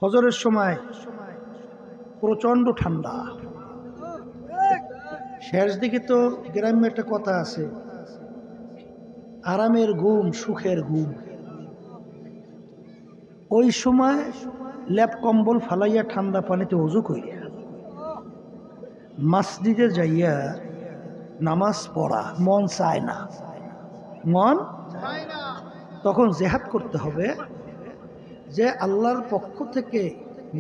ফজরের সময় প্রচণ্ড ঠান্ডা। শেষ দিকে তো গ্রাম্য একটা কথা আছে, আরামের ঘুম সুখের ঘুম। ওই সময় ল্যাপ কম্বল ফালাইয়া ঠান্ডা পানিতে ওযু করিয়া মসজিদে যাইয়া নামাজ পড়া মন চায় না, মন তখন জেহাদ করতে হবে যে আল্লাহর পক্ষ থেকে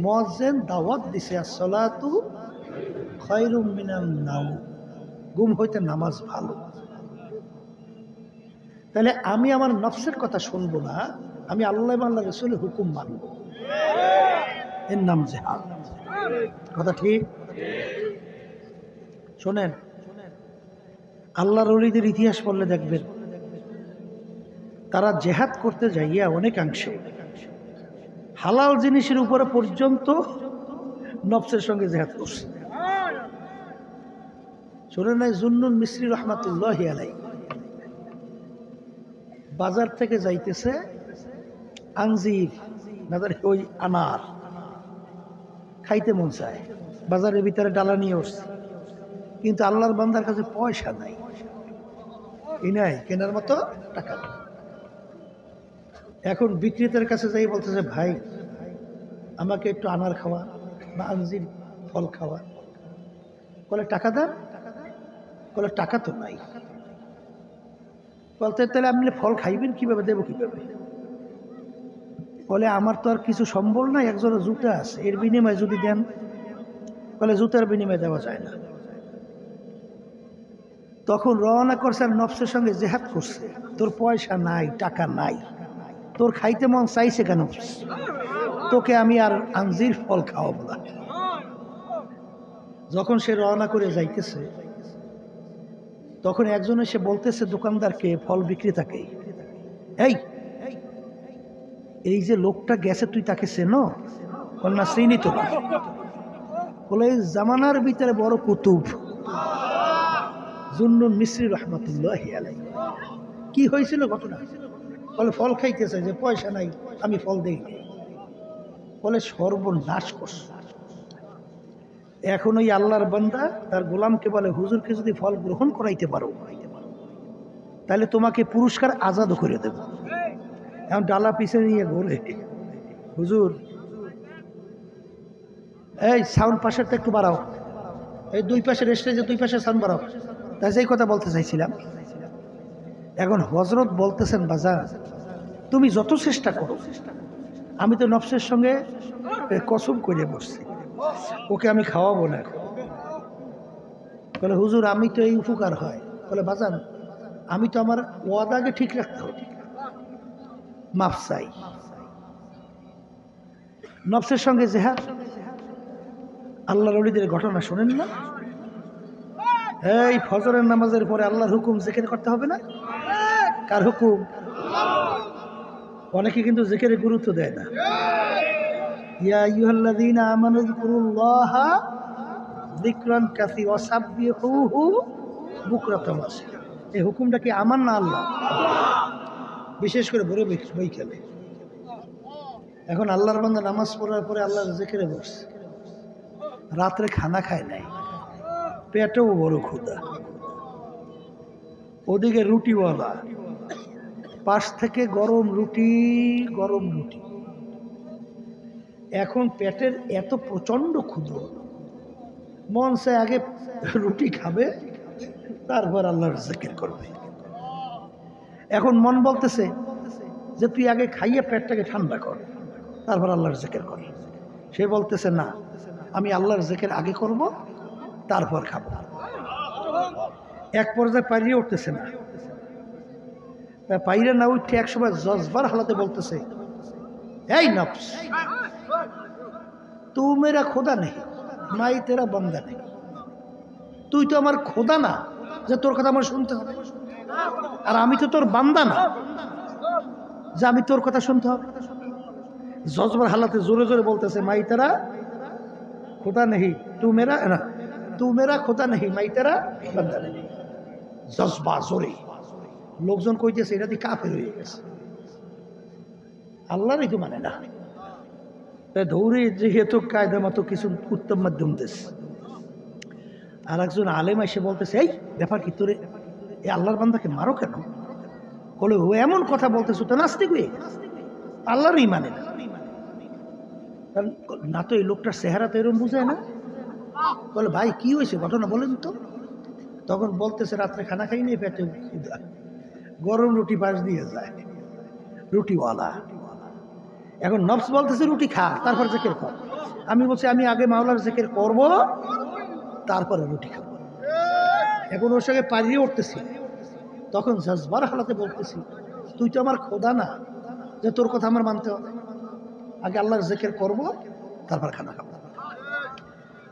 মুয়াজ্জিন দাওয়াত দিছে, আসসালাতু খায়রুম মিনান নাওম, ঘুম হইতে নামাজ ভালো। তাহলে আমি আমার নফসের কথা শুনবো না, আমি আল্লাহ এবং আল্লাহ রাসূলের হুকুম মানব, এর নাম জিহাদ। কথা ঠিক? শোনেন, আল্লাহর ওলিদের ইতিহাস পড়লে দেখবেন তারা জিহাদ করতে যাইয়া অনেকাংশে হালাল জিনিসের উপরে পর্যন্ত নফসের সঙ্গে জিহাদ করছে। শোনেন নাই জুন্নুন মিসরি রহমাতুল্লাহি আলাইহি বাজার থেকে যাইতেছে আঞ্জির না ওই আনার খাইতে মন চায়, বাজারের ভিতরে ডালা নিয়ে উঠছে, কিন্তু আল্লাহর বান্দার কাছে পয়সা নাই, নাই কেনার মতো টাকা নেই। এখন বিক্রেতার কাছে যাই বলতেছে, ভাই আমাকে একটু আনার খাওয়া বা আঞ্জির ফল খাওয়া। বলে টাকা দেন? বলে টাকা তো নাই। বলতে তাহলে আপনি ফল খাইবেন কিভাবে, দেবো কিভাবে? বলে আমার তো আর কিছু সম্বল নাই, একজনের জুতা আছে, এর বিনিময়ে যদি দেন। বলে জুতার বিনিময়ে দেওয়া যায় না। তখন রওনা করছে আর নফসের সঙ্গে জিহাদ করছে, তোর পয়সা নাই, টাকা নাই, তোর খাইতে মন চাইছে কেন, তোকে আমি আর আঞ্জির ফল খাওয়াবো না। যখন সে রওনা করে যাইতেছে তখন একজন এসে বলতেছে দোকানদারকে, ফল বিক্রেতাকে, এই যে লোকটা গেছে তুই তাকে চেনো? বল না, চিনি তো না। বলে এই জামানার ভিতরে বড় কুতুব জুন্নুন মিসরি রহমাতুল্লাহি আলাইহি। কি হয়েছিল ঘটনা? বলে ফল খাইতেছে, যে পয়সা নাই আমি ফল দেই। বলে সর্বনাশ করছে। এখন ওই আল্লাহর বান্দা তার গোলামকে বলে, হুজুরকে যদি ফল গ্রহণ করাইতে পারো তাহলে তোমাকে পুরস্কার আজাদ করে দেব। এখন ডালা পিছনে নিয়ে ঘোরে, হুজুর এই সাউন্ড পাশেরটা একটু বাড়াও, এই দুই পাশের স্টেজে দুই পাশে সাউন্ড বাড়াও। তাই সেই কথা বলতে চাইছিলাম। এখন হযরত বলতেছেন, বাজার তুমি যত চেষ্টা করো, আমি তো নফসের সঙ্গে কসম করে বসছি, ওকে আমি খাওয়াবো না। বলে হুজুর আমি তো এই উপকার হয়। বলে বাজান আমি তো আমার ওয়াদাকে ঠিক রাখতে হবে, মাফ চাই। নফসের সঙ্গে জিহাদ। আল্লাহর ওলিদের ঘটনা শোনেন না? এই ফজরের নামাজের পরে আল্লাহর হুকুম জিকির করতে হবে না? কার হুকুম? অনেকে কিন্তু জিকিরে গুরুত্ব দেয় না। ইয়া আইয়ুহাল্লাযীনা আমানু যিকুরুল্লাহা যিকরান কাসীরা ওয়াসাব্বিহুহু বুকরাতাম ওয়া আসীলা। এই হুকুমটা কি আমার না আল্লাহ? বিশেষ করে বড় বই খেলে। এখন আল্লাহর বান্দা নামাজ পড়ার পরে আল্লাহর জিকিরে বসছে, রাত্রে খানা খায় নাই, পেটেও বড় ক্ষুধা, ওদিকে রুটিওয়ালা পাশ থেকে গরম রুটি গরম রুটি। এখন পেটের এত প্রচন্ড ক্ষুধা, মন চায় আগে রুটি খাবে তারপর আল্লাহর জিকির করবে। এখন মন বলতেছে যে তুই আগে খাইয়ে পেটটাকে ঠান্ডা কর তারপর আল্লাহর জিকির কর। সে বলতেছে না, আমি আল্লাহর জিকির আগে করব তারপর খাবো। এক পর্যায়ে পাইরে উঠতেছে না, তা পাইরে না উঠে একসময় জজবার হালাতে বলতেছে, এই নফস তু মেরা খোদা নেই, নাই তেরা বান্দা নেই। তুই তো আমার খোদা না যে তোর কথা আমার শুনতে হবে, আর আমি তো তোর বান্দা না যে আমি তোর কথা শুনতে হবে। জজবার হালাতে জোরে জোরে বলতেছে, মাই তেরা খোদা নেই, তু মেরা খোদা নেই, মাই তেরা বান্দা নেই। জজবা জোরে, লোকজন কইতেছে এটা দিয়ে কাফের হয়ে গেছে, আল্লাহরই তো মানে না। তাই দৌড়ে যেহেতু কায়দা মতো কিছু উত্তম মাধ্যম দিস। আর একজন আলেম এসে বলতেছে, এই ব্যাপার কি তোরে এই আল্লাহর বান্দাকে মারো কেন? বলে ও এমন কথা বলতেছো তো নাস্তিক হয়ে আল্লাহরই মানে না। না তো এই লোকটার চেহারা তো এরকম বুঝায় না। বলে ভাই কি হয়েছে ঘটনা বলেন তো। তখন বলতেছে রাত্রে খানা খাই নেই, পেটে ক্ষুধা, গরম রুটি পাশ দিয়ে যায় রুটিওয়ালা। এখন নফস বলতেছে রুটি খা তারপর জেকের কর। আমি বলছি আমি আগে মাওলার জেকের করব তারপরে রুটি খাবো। এখন ওর সঙ্গে পারিয়ে উঠতেছি, তখন জজবার হালাতে বলতেছি তুই তো আমার খোদা না যে তোর কথা আমার মানতে হবে, আগে আল্লাহর জেকের করব তারপর খানা খাবো।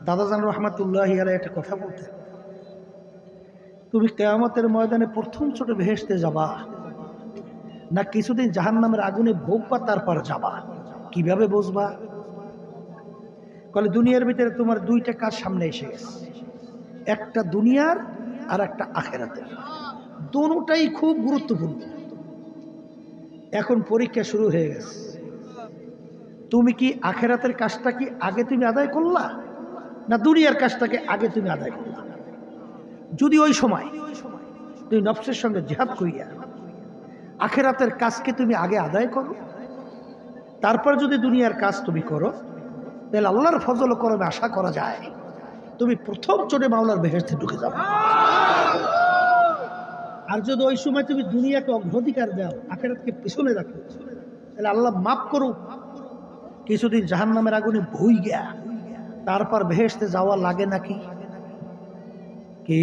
দাদাজান রহমাতুল্লাহ আলাইহি একটা কথা বলতে, তুমি কিয়ামতের ময়দানে প্রথম ছোট বেহেশতে যাবা না কিছুদিন জাহান্নামের আগুনে ভোগবা তারপর যাবা, কিভাবে বুঝবা? বলে দুনিয়ার ভিতরে তোমার দুইটা কাজ সামনে এসে গেছে, একটা দুনিয়ার আর একটা আখেরাতের, দুটোটাই খুব গুরুত্বপূর্ণ। এখন পরীক্ষা শুরু হয়ে গেছে, তুমি কি আখেরাতের কাজটা কি আগে তুমি আদায় করলা না দুনিয়ার কাজটাকে আগে তুমি আদায় করলা? যদি ওই সময় তুমি নফসের সঙ্গে জিহাদ করিয়া আখেরাতের কাজকে তুমি আগে আদায় করো, তারপর যদি দুনিয়ার কাজ তুমি করো, তাহলে আল্লাহর ফজল ও করমে আশা করা যায় তুমি প্রথম চোটে মাওলার বেহেশতে ঢুকে যাবে। আর যদি ওই সময় তুমি দুনিয়াকে অগ্রাধিকার দাও, আখেরাতকে পিছনে রাখো, তাহলে আল্লাহ মাফ করো, কিছুদিন জাহান্নামের আগুনে ভুই গিয়া তারপর বেহেশতে যাওয়া লাগে নাকি? কি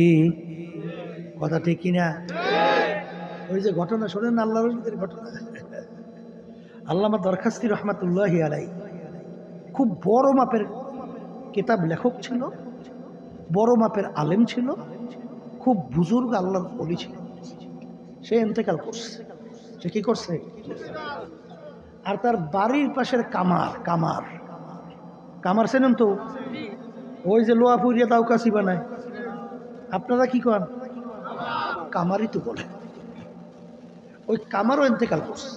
কথা ঠিক কিনা? ওই যে ঘটনা শোনেন আল্লাহর রসুলের ঘটনা, আল্লামা দরখাস্তি রহমাতুল্লাহি আলাইহি খুব বড় মাপের কিতাব লেখক ছিল, বড় মাপের আলেম ছিল, খুব বুজুর্গ আল্লাহর ওলি ছিল। সে ইন্তেকাল করছে। সে কি করছে? আর তার বাড়ির পাশের কামার, কামার কামার চেনেন তো? ওই যে লোহা পুড়িয়ে দাও কাশি বানায়, আপনারা কি করেন? কামারই তো বলে। ওই কামারও ইন্তেকাল করছে।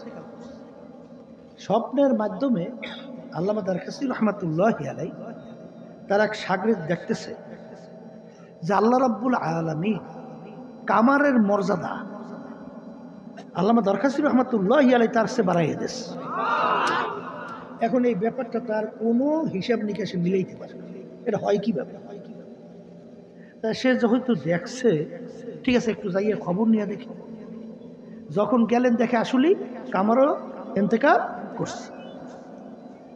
স্বপ্নের মাধ্যমে আল্লামা দরখাস্তি রহমাতুল্লাহি আলাইহি তার এক শাগরিদ দেখতেছে যে আল্লাহ রাব্বুল আলামিন কামারের মর্যাদা আল্লামা দরখাস্তি রহমাতুল্লাহি আলাইহি তার সে বাড়াইয়ে দিয়েছে। এখন এই ব্যাপারটা তার কোনো হিসাব নিকাশে মিলাইতে পারে না, এটা হয় কিভাবে? তা সে যেহেতু দেখছে, ঠিক আছে একটু যাইয়ে খবর নিয়ে দেখি। যখন গেলেন দেখে আসলেই কামারও ইন্তেকাল করছে।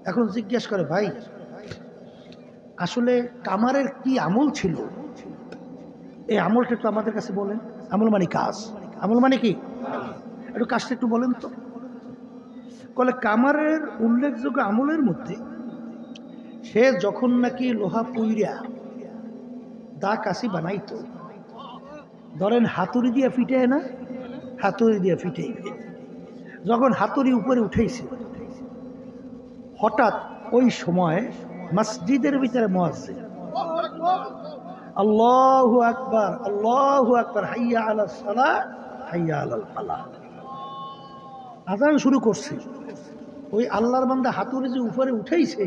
এখন জিজ্ঞেস করে ভাই আসলে কামারের কি আমল ছিল, এই আমলটা একটু আমাদের কাছে বলেন। আমল মানে কাজ, আমল মানে কি? একটু কাজটা একটু বলেন তো। বলে কামারের উল্লেখযোগ্য আমলের মধ্যে সে যখন নাকি লোহা পুইরা দা কাশি বানাইতো, ধরেন হাতুড়ি দিয়ে ফিটায় না, হাতুড়ি দিয়ে ফিটাইবে, যখন হাতুড়ি উপরে উঠেছে হঠাৎ ওই সময় মসজিদের ভিতরে মুয়াজ্জিন আল্লাহু আকবার, আল্লাহু আকবার, হাইয়া আলাস সালাহ, হাইয়া আলাল ফালাহ আযান শুরু করছে। ওই আল্লাহর বান্দা হাতুড়ি যে উপরে উঠেইছে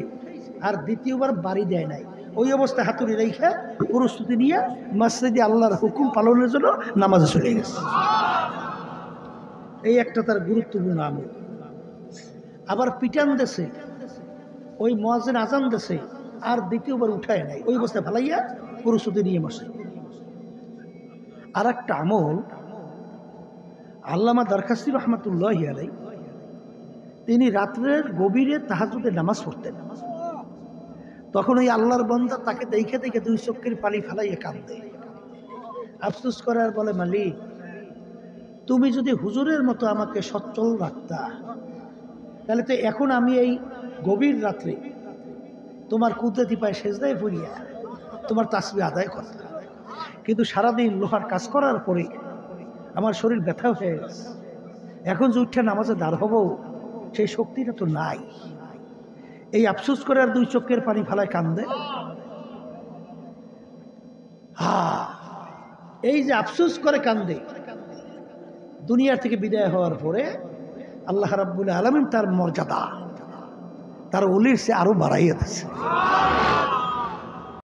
আর দ্বিতীয়বার বাড়ি দেয় নাই, ওই অবস্থায় হাতুড়ি রেখে প্রস্তুতি নিয়ে মসজিদে আল্লাহর হুকুম পালনের জন্য নামাজে চলে গেছে। এই একটা তার গুরুত্বপূর্ণ আমল। আবার পিটান দেশে ওই মুয়াজ্জিন আজান দেশে আর দ্বিতীয়বার উঠায় নাই, ওই অবস্থায় ফালাইয়া প্রস্তুতি নিয়ে বসে। আর একটা আমল আল্লামা দরখাস্তি রহমাতুল্লাহি আলাইহি তিনি রাত্রের গভীরে তাহাজ্জুদের নামাজ পড়তেন। তখন ওই আল্লাহর বান্দা তাকে দেখে দেখে দুই চোখের পানি ফেলাইয়ে কাঁদে, আফসোস করে আর বলে মালিক তুমি যদি হুজুরের মতো আমাকে সচ্ছল রাখতা, তাহলে তো এখন আমি এই গভীর রাত্রে তোমার কুদরতি পায়ে সেজদায় পড়িয়া তোমার তাসবিহ আদায় করতাম, কিন্তু সারাদিন লোহার কাজ করার পরে আমার শরীর ব্যথা হয়ে গেছে, এখন যে উঠে নামাজে দাঁড় হব সেই শক্তিটা তো নাই। এই আফসোস করে আর দুই চোখের পানি ফালায় কান্দে। এই যে আফসোস করে কান্দে, দুনিয়ার থেকে বিদায় হওয়ার পরে আল্লাহ রাব্বুল আলামিন তার মর্যাদা তার অলির সে আরো বাড়াইয়া দিচ্ছে।